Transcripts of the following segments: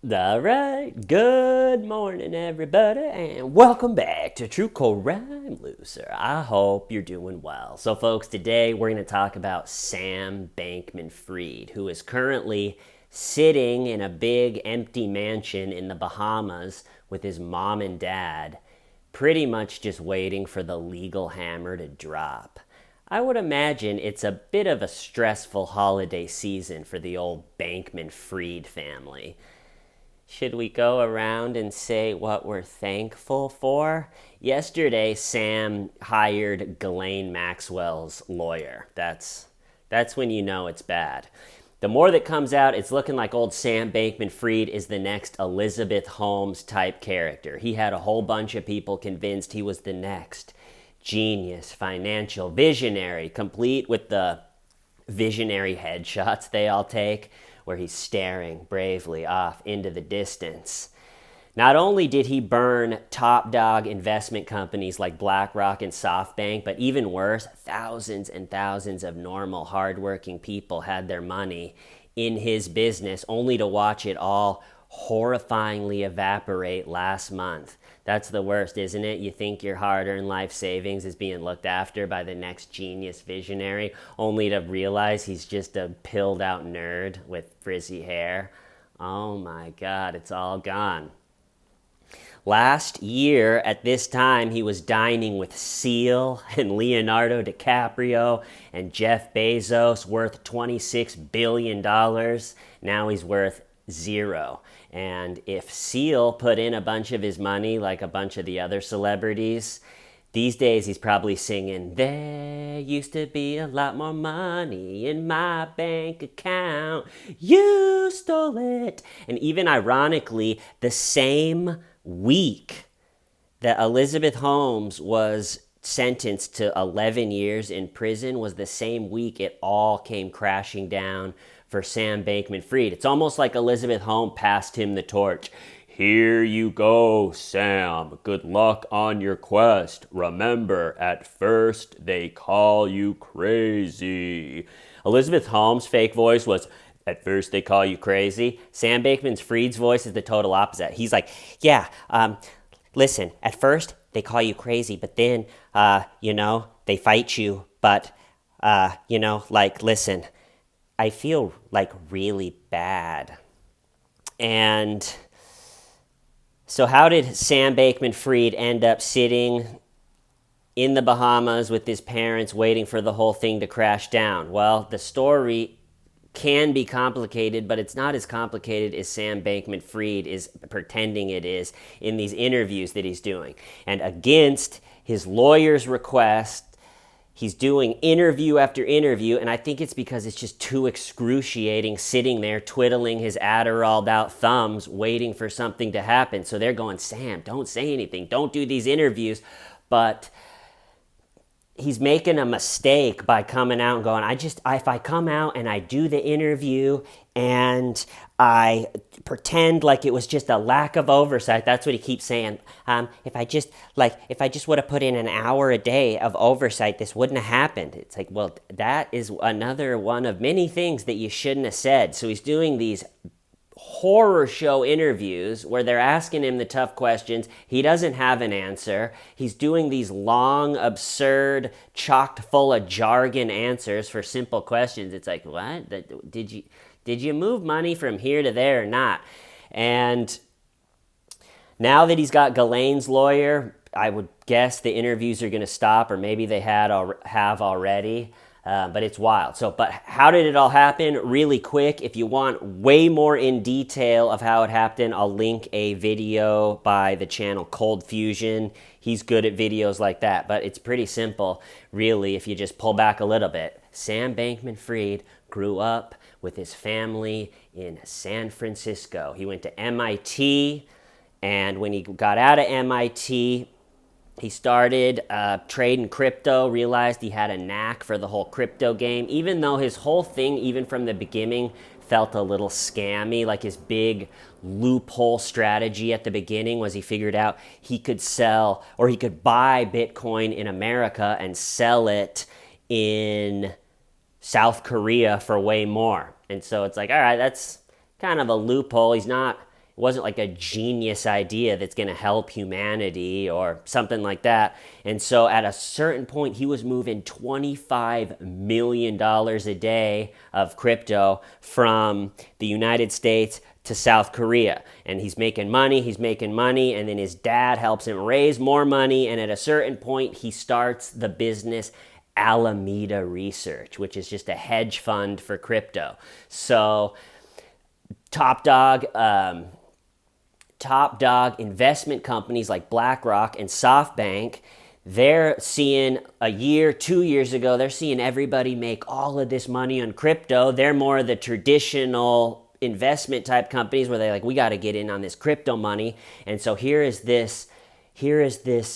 All right, good morning, everybody, and welcome back to True Crime Loser. I hope you're doing well. So, folks, today we're going to talk about Sam Bankman-Fried, who is currently sitting in a big empty mansion in the Bahamas with his mom and dad, pretty much just waiting for the legal hammer to drop. I would imagine it's a bit of a stressful holiday season for the old Bankman-Fried family. Should we go around and say what we're thankful for? Yesterday, Sam hired Ghislaine Maxwell's lawyer. That's when you know it's bad. The more that comes out, it's looking like old Sam Bankman-Fried is the next Elizabeth Holmes type character. He had a whole bunch of people convinced he was the next genius, financial visionary, complete with the visionary headshots they all take, where he's staring bravely off into the distance. Not only did he burn top dog investment companies like BlackRock and SoftBank, but even worse, thousands and thousands of normal, hardworking people had their money in his business only to watch it all horrifyingly evaporate last month. That's the worst, isn't it? You think your hard-earned life savings is being looked after by the next genius visionary, only to realize he's just a pilled-out nerd with frizzy hair. Oh my God, it's all gone. Last year, at this time, he was dining with Seal and Leonardo DiCaprio and Jeff Bezos, worth $26 billion. Now he's worth zero. And if Seal put in a bunch of his money, like a bunch of the other celebrities, these days he's probably singing, "There used to be a lot more money in my bank account. You stole it." And even ironically, the same week that Elizabeth Holmes was sentenced to 11 years in prison was the same week it all came crashing down for Sam Bankman-Fried. It's almost like Elizabeth Holmes passed him the torch. "Here you go, Sam. Good luck on your quest. Remember, at first they call you crazy." Elizabeth Holmes' fake voice was, "At first they call you crazy." Sam Bankman-Fried's voice is the total opposite. He's like, "Yeah, listen, at first they call you crazy, but then, they fight you. But, listen, I feel like really bad." And so how did Sam Bankman-Fried end up sitting in the Bahamas with his parents waiting for the whole thing to crash down? Well, the story can be complicated, but it's not as complicated as Sam Bankman-Fried is pretending it is in these interviews that he's doing. And against his lawyer's request, he's doing interview after interview, and I think it's because it's just too excruciating sitting there twiddling his Adderalled out thumbs waiting for something to happen. So they're going, "Sam, don't say anything. Don't do these interviews." But he's making a mistake by coming out and going, if I come out and I do the interview and I pretend like it was just a lack of oversight. That's what he keeps saying. If I just would have put in an hour a day of oversight, this wouldn't have happened. It's like, well, that is another one of many things that you shouldn't have said. So he's doing these horror show interviews where they're asking him the tough questions. He doesn't have an answer. He's doing these long, absurd, chocked full of jargon answers for simple questions. It's like, what? Did you move money from here to there or not? And now that he's got Ghislaine's lawyer, I would guess the interviews are going to stop, or maybe they have already. But it's wild. But how did it all happen? Really quick, if you want way more in detail of how it happened, I'll link a video by the channel Cold Fusion. He's good at videos like that, but it's pretty simple, really, if you just pull back a little bit. Sam Bankman-Fried grew up with his family in San Francisco. He went to MIT, and when he got out of MIT, he started trading crypto, realized he had a knack for the whole crypto game, even though his whole thing, even from the beginning, felt a little scammy. Like his big loophole strategy at the beginning was he figured out he could sell, or he could buy Bitcoin in America and sell it in South Korea for way more. And so it's like, all right, that's kind of a loophole. He's not wasn't like a genius idea that's going to help humanity or something like that. And so at a certain point, he was moving $25 million a day of crypto from the United States to South Korea. And he's making money, and then his dad helps him raise more money. And at a certain point, he starts the business Alameda Research, which is just a hedge fund for crypto. So top dog investment companies like BlackRock and SoftBank, they're seeing a year, 2 years ago, they're seeing everybody make all of this money on crypto. They're more of the traditional investment type companies where they're like, we got to get in on this crypto money. And so here is this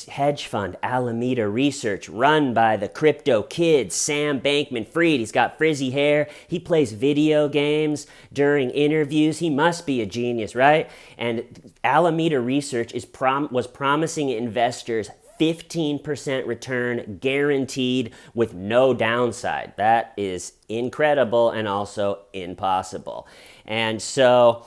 hedge fund, Alameda Research, run by the crypto kid, Sam Bankman-Fried. He's got frizzy hair. He plays video games during interviews. He must be a genius, right? And Alameda Research was promising investors 15% return guaranteed with no downside. That is incredible and also impossible. And so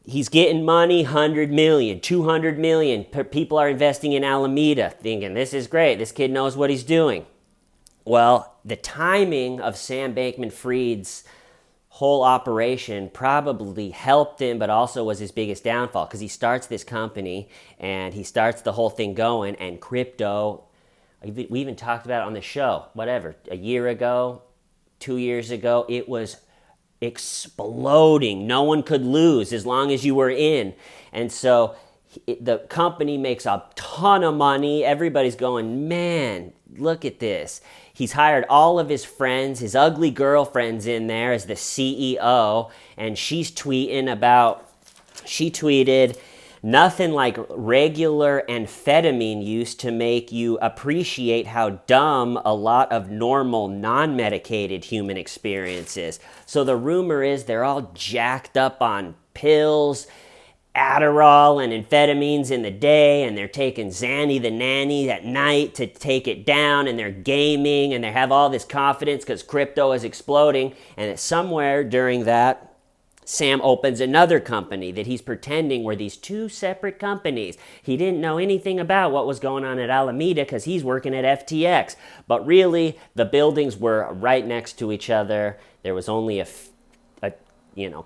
he's getting money, 100 million, 200 million. People are investing in Alameda thinking, this is great. This kid knows what he's doing. Well, the timing of Sam Bankman-Fried's whole operation probably helped him, but also was his biggest downfall, because he starts this company and he starts the whole thing going, and crypto, we even talked about it on the show, a year ago, 2 years ago, it was exploding. No one could lose as long as you were in. And so the company makes a ton of money. Everybody's going, man, look at this. He's hired all of his friends, his ugly girlfriend's in there as the CEO, and she tweeted, nothing like regular amphetamine use to make you appreciate how dumb a lot of normal, non-medicated human experience is. So the rumor is they're all jacked up on pills, Adderall and amphetamines in the day, and they're taking Xanny the Nanny at night to take it down, and they're gaming, and they have all this confidence because crypto is exploding. And somewhere during that, Sam opens another company that he's pretending were these two separate companies. He didn't know anything about what was going on at Alameda because he's working at FTX. But really, the buildings were right next to each other. There was only a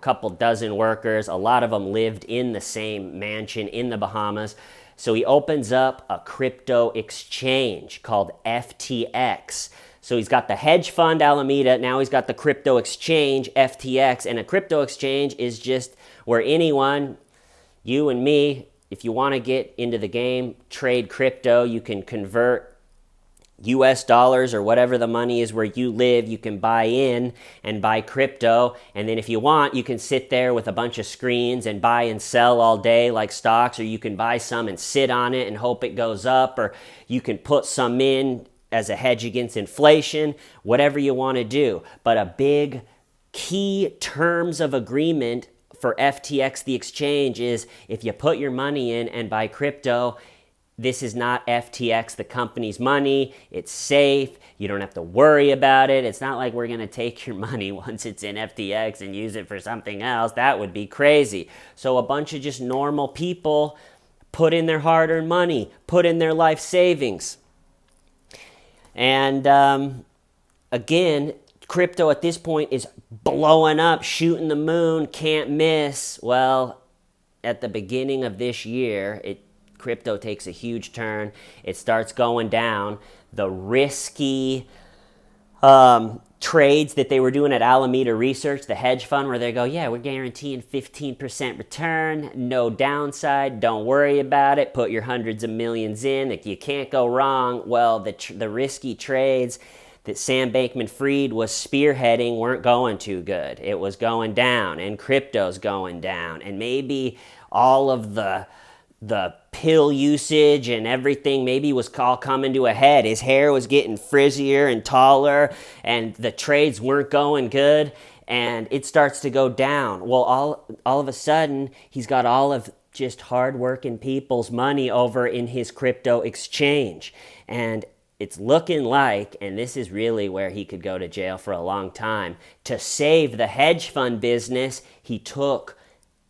couple dozen workers. A lot of them lived in the same mansion in the Bahamas. So he opens up a crypto exchange called FTX. So he's got the hedge fund Alameda, now he's got the crypto exchange FTX, and a crypto exchange is just where anyone, you and me, if you want to get into the game, trade crypto, you can convert US dollars or whatever the money is where you live, you can buy in and buy crypto, and then if you want, you can sit there with a bunch of screens and buy and sell all day like stocks, or you can buy some and sit on it and hope it goes up, or you can put some in as a hedge against inflation, whatever you want to do. But a big key terms of agreement for FTX, the exchange, is if you put your money in and buy crypto, this is not FTX, the company's money. It's safe. You don't have to worry about it. It's not like we're going to take your money once it's in FTX and use it for something else. That would be crazy. So a bunch of just normal people put in their hard-earned money, put in their life savings. And again, crypto at this point is blowing up, shooting the moon, can't miss. Well, at the beginning of this year, crypto takes a huge turn. It starts going down. The risky trades that they were doing at Alameda Research, the hedge fund, where they go, yeah, we're guaranteeing 15% return, no downside, don't worry about it, put your hundreds of millions in, like, you can't go wrong. Well, the risky trades that Sam Bankman-Fried was spearheading weren't going too good. It was going down, and crypto's going down, and maybe all of the pill usage and everything maybe was all coming to a head. His hair was getting frizzier and taller, and the trades weren't going good, and it starts to go down. Well, all of a sudden, he's got all of just hardworking people's money over in his crypto exchange, and it's looking like, and this is really where he could go to jail for a long time, to save the hedge fund business, he took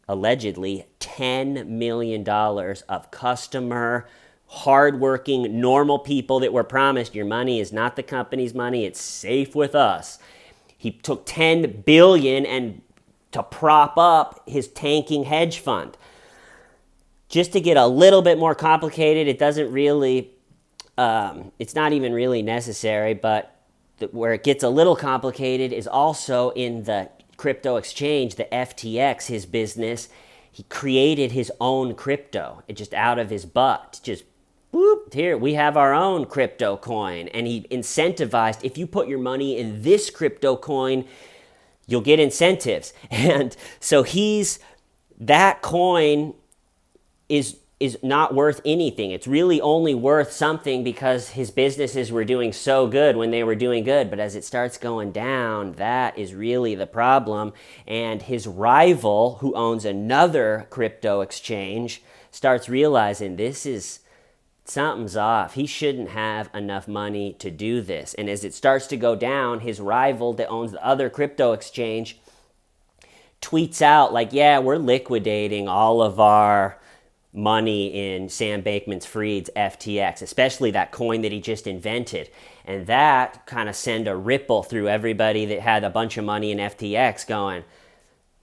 allegedly $10 million of customer, hardworking, normal people that were promised your money is not the company's money, it's safe with us. He took $10 billion and to prop up his tanking hedge fund. Just to get a little bit more complicated, it doesn't really, it's not even really necessary, but where it gets a little complicated is also in the crypto exchange, the FTX, his business. He created his own crypto, just out of his butt. Just, whoop, here, we have our own crypto coin. And he incentivized, if you put your money in this crypto coin, you'll get incentives. And so that coin is not worth anything. It's really only worth something because his businesses were doing so good when they were doing good. But as it starts going down, that is really the problem. And his rival, who owns another crypto exchange, starts realizing something's off. He shouldn't have enough money to do this. And as it starts to go down, his rival that owns the other crypto exchange tweets out like, yeah, we're liquidating all of our money in Sam Bankman-Fried's FTX, especially that coin that he just invented. And that kind of sent a ripple through everybody that had a bunch of money in FTX going,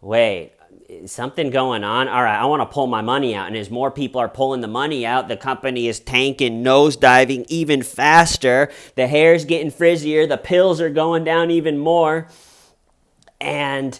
wait, is something going on? All right, I want to pull my money out. And as more people are pulling the money out, the company is tanking, nosediving even faster. The hair's getting frizzier. The pills are going down even more. And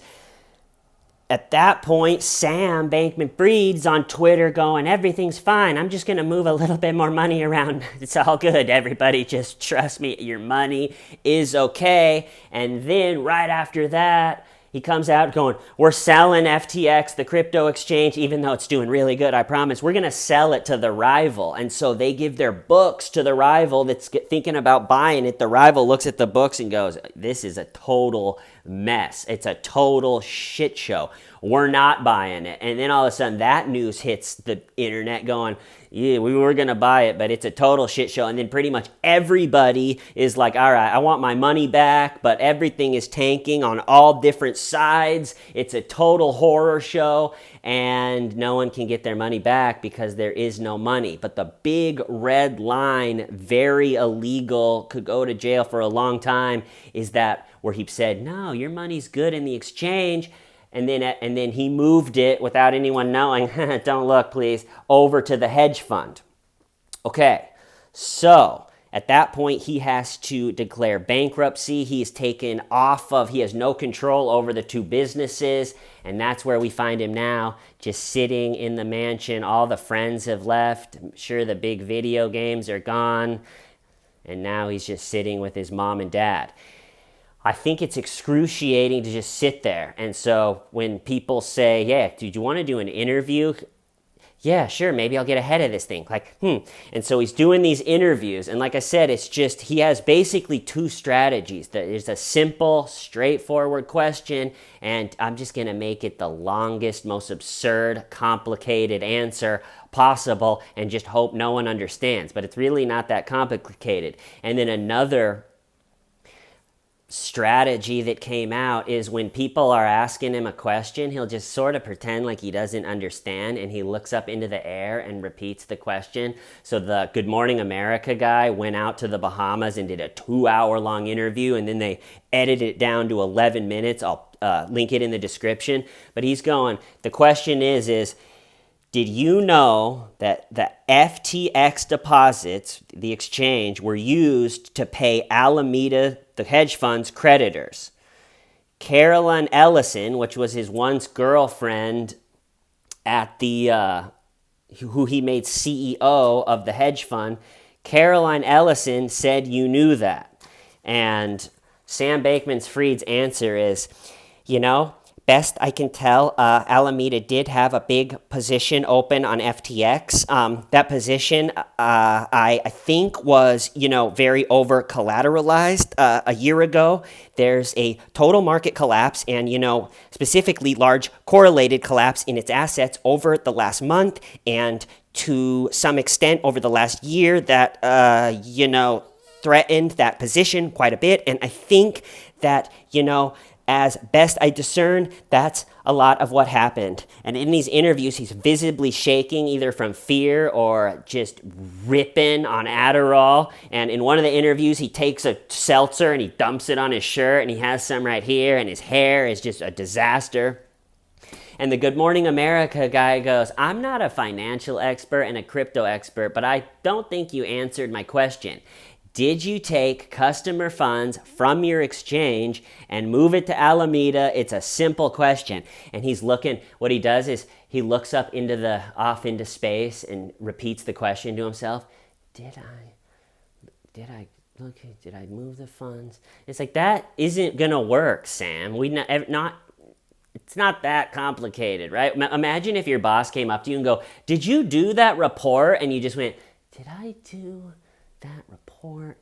at that point, Sam Bankman-Fried's on Twitter going, everything's fine. I'm just going to move a little bit more money around. It's all good. Everybody just trust me. Your money is okay. And then right after that, he comes out going, we're selling FTX, the crypto exchange, even though it's doing really good, I promise. We're going to sell it to the rival. And so they give their books to the rival that's thinking about buying it. The rival looks at the books and goes, this is a total mess. It's a total shit show. We're not buying it. And then all of a sudden that news hits the internet going, yeah, we were going to buy it, but it's a total shit show. And then pretty much everybody is like, all right, I want my money back, but everything is tanking on all different sides. It's a total horror show, and no one can get their money back because there is no money. But the big red line, very illegal, could go to jail for a long time, is that where he said, no, your money's good in the exchange. And then he moved it without anyone knowing, don't look please, over to the hedge fund. Okay, so at that point he has to declare bankruptcy. He has no control over the two businesses, and that's where we find him now, just sitting in the mansion. All the friends have left. I'm sure the big video games are gone, and now he's just sitting with his mom and dad. I think it's excruciating to just sit there. And so when people say, yeah, do you want to do an interview? Yeah, sure, maybe I'll get ahead of this thing. And so he's doing these interviews. And like I said, it's just, he has basically two strategies. There's a simple, straightforward question, and I'm just going to make it the longest, most absurd, complicated answer possible and just hope no one understands. But it's really not that complicated. And then another strategy that came out is when people are asking him a question, he'll just sort of pretend like he doesn't understand, and he looks up into the air and repeats the question. So the Good Morning America guy went out to the Bahamas and did a 2-hour-long interview, and then they edited it down to 11 minutes. I'll link it in the description. But he's going, the question is did you know that the FTX deposits, the exchange, were used to pay Alameda, the hedge fund's creditors? Caroline Ellison, which was his once girlfriend at who he made CEO of the hedge fund, Caroline Ellison said you knew that. And Sam Bankman-Fried's answer is, best I can tell, Alameda did have a big position open on FTX. That position, I think, was, very over-collateralized. A year ago, there's a total market collapse and, specifically large correlated collapse in its assets over the last month, and to some extent over the last year that, threatened that position quite a bit. And I think that, as best I discern, that's a lot of what happened. And in these interviews, he's visibly shaking either from fear or just ripping on Adderall. And in one of the interviews, he takes a seltzer and he dumps it on his shirt, and he has some right here, and his hair is just a disaster. And the Good Morning America guy goes, I'm not a financial expert and a crypto expert, but I don't think you answered my question. Did you take customer funds from your exchange and move it to Alameda? It's a simple question. And he's looking, what he does is he looks up off into space and repeats the question to himself. Did I move the funds? It's like, that isn't gonna work, Sam. It's not that complicated, right? Imagine if your boss came up to you and go, did you do that report? And you just went, did I do that report?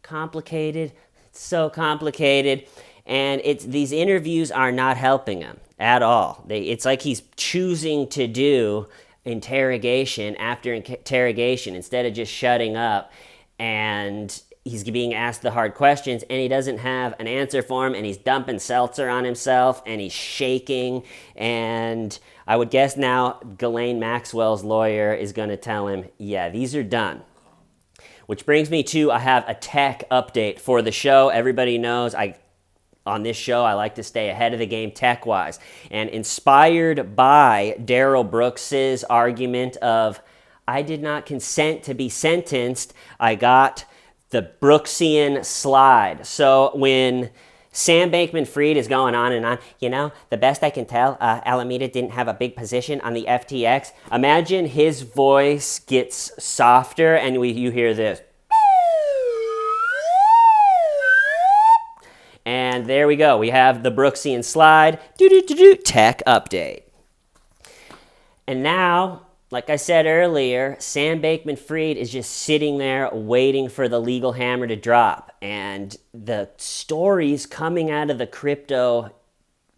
Complicated. It's so complicated. And these interviews are not helping him at all. It's like he's choosing to do interrogation after interrogation instead of just shutting up. And he's being asked the hard questions, and he doesn't have an answer for him, and he's dumping seltzer on himself, and he's shaking. And I would guess now Ghislaine Maxwell's lawyer is going to tell him, yeah, these are done. Which brings me to, I have a tech update for the show. Everybody knows on this show, I like to stay ahead of the game tech-wise. And inspired by Daryl Brooks's argument of, I did not consent to be sentenced, I got the Brooksian slide. So when Sam Bankman-Fried is going on and on, the best I can tell, Alameda didn't have a big position on the FTX. Imagine his voice gets softer and you hear this. And there we go. We have the Brooksian slide. Tech update. And now, like I said earlier, Sam Bankman-Fried is just sitting there waiting for the legal hammer to drop. And the stories coming out of the crypto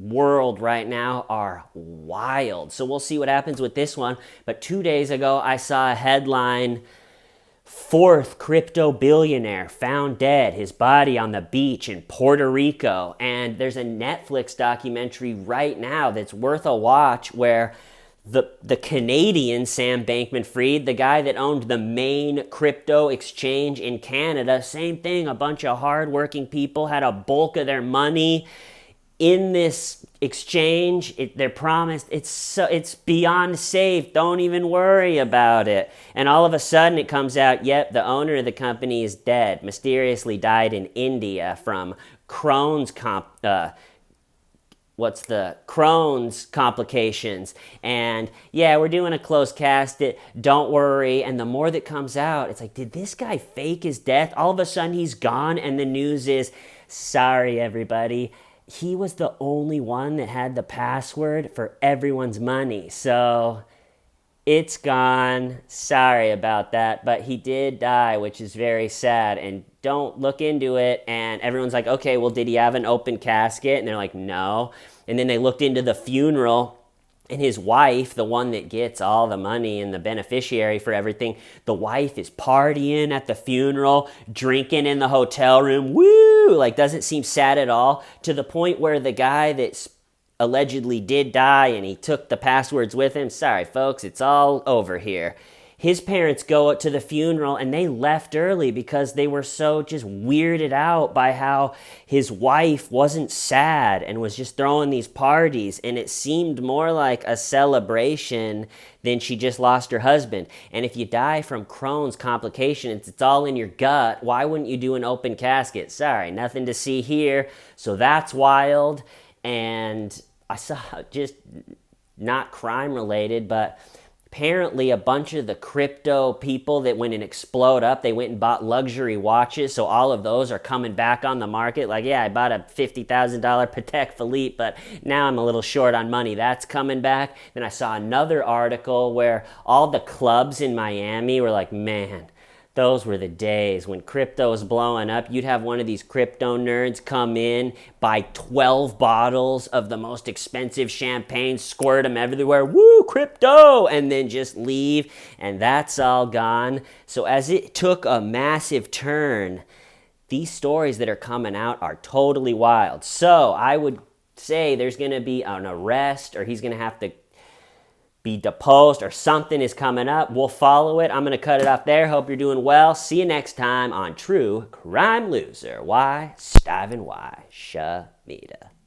world right now are wild. So we'll see what happens with this one. But 2 days ago, I saw a headline, 4th crypto billionaire found dead, his body on the beach in Puerto Rico. And there's a Netflix documentary right now that's worth a watch where the Canadian Sam Bankman-Fried, the guy that owned the main crypto exchange in Canada, same thing, a bunch of hardworking people had a bulk of their money in this exchange. They're promised it's beyond safe. Don't even worry about it. And all of a sudden it comes out, yep, the owner of the company is dead, mysteriously died in India from Crohn's Crohn's complications. And yeah, we're doing a closed casket, don't worry. And the more that comes out, it's like, did this guy fake his death? All of a sudden he's gone, and the news is, sorry everybody, he was the only one that had the password for everyone's money. So it's gone. Sorry about that. But he did die, which is very sad. And don't look into it. And everyone's like, okay, well, did he have an open casket? And they're like, no. And then they looked into the funeral, and his wife, the one that gets all the money and the beneficiary for everything, the wife is partying at the funeral, drinking in the hotel room, woo, like doesn't seem sad at all, to the point where the guy that's allegedly did die and he took the passwords with him, sorry folks, it's all over here. His parents go to the funeral and they left early because they were so just weirded out by how his wife wasn't sad and was just throwing these parties. And it seemed more like a celebration than she just lost her husband. And if you die from Crohn's complications, it's all in your gut. Why wouldn't you do an open casket? Sorry, nothing to see here. So that's wild. And I saw, just not crime related, but apparently a bunch of the crypto people that went and explode up, they went and bought luxury watches, so all of those are coming back on the market. Like, yeah, I bought a $50,000 Patek Philippe, but now I'm a little short on money. That's coming back. Then I saw another article where all the clubs in Miami were like, man, those were the days when crypto was blowing up. You'd have one of these crypto nerds come in, buy 12 bottles of the most expensive champagne, squirt them everywhere, woo, crypto, and then just leave, and that's all gone. So as it took a massive turn, these stories that are coming out are totally wild. So I would say there's going to be an arrest, or he's going to have to be deposed, or something is coming up. We'll follow it. I'm going to cut it off there. Hope you're doing well. See you next time on True Crime Loser. Why? Stiving why? Shamita.